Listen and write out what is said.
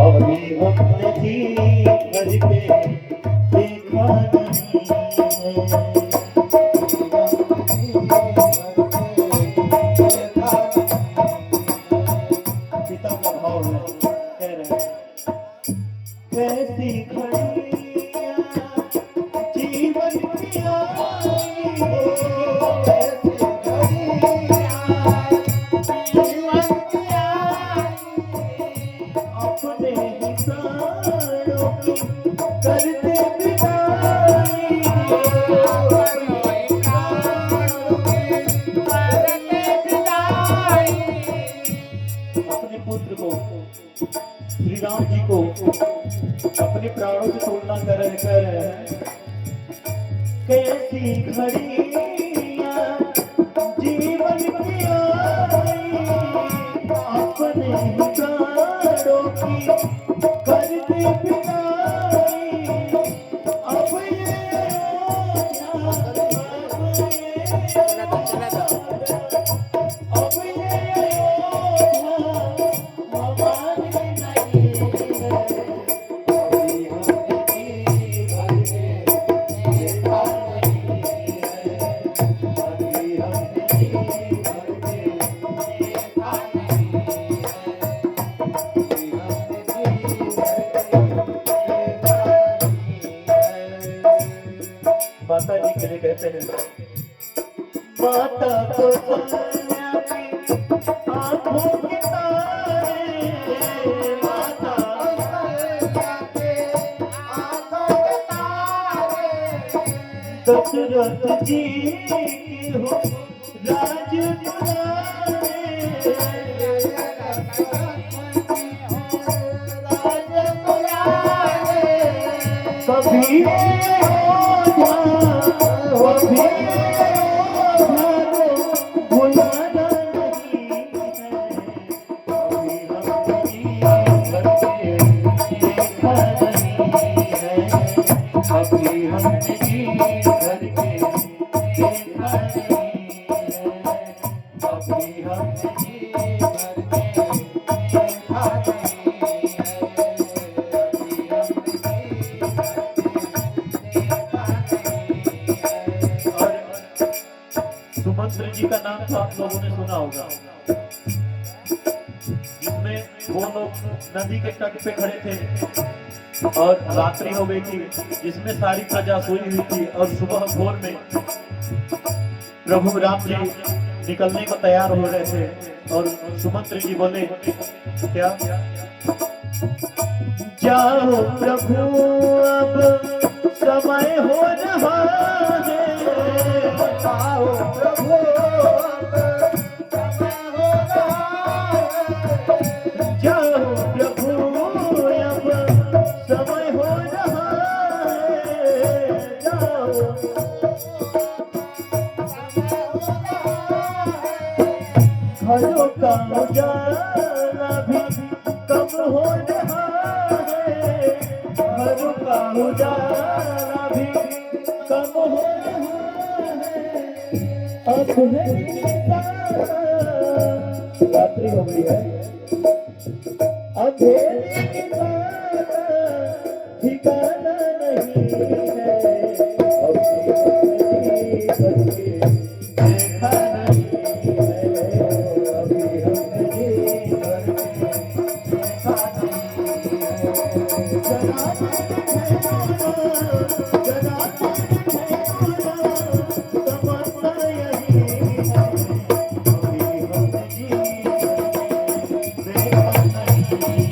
अभी हमने जी भर के देखा नहीं है। पिता का भाव है, कह रहे हैं कैसी घड़ियां जीवन की आई हो, कैसी घड़ियां जीवन की आई, अपने ही प्राणों की करते विदाई, अपने ही प्राणों की करते विदाई। अपने पुत्र को, श्री राम जी को अपने प्राणों से तोड़ना कह रहे हैं। कैसी घड़ियां जीवन की आई, अपने ही प्राणों की करते विदाई, अब ये माता जी के लिए कहते हैं, माता को आंखों के तारे, माता आंखों के तारे, दशरथ जी की हो राज कभी भुलाना नहीं है, अभी हमने जी भर के देखा नहीं है, अभी हमने जी भर के देखा नहीं है, अभी हमने जी भर के देखा नहीं है, अभी हमने सुमंत्र जी का नाम तो आप लोगों ने सुना होगा, जिसमें वो लोग नदी के तट पे खड़े थे और रात्रि हो गई थी, जिसमें सारी प्रजा सोई हुई थी और सुबह भोर में प्रभु राम जी निकलने को तैयार हो रहे थे और सुमंत्र जी बोले क्या, जाओ प्रभु अब समय हो रहा है, जाओ प्रभु अब समय हो रहा है, जाओ प्रभु अब समय हो रहा है, जाओ घरों का उजाला भी कम हो रहा है, घरों का उजाला भी कम हो रहा है, अब रात्रि हो गई है, अंधेरे की ठिकाना नहीं है, अभी देखा नहीं है, अभी हमने जी भर के देखा नहीं है,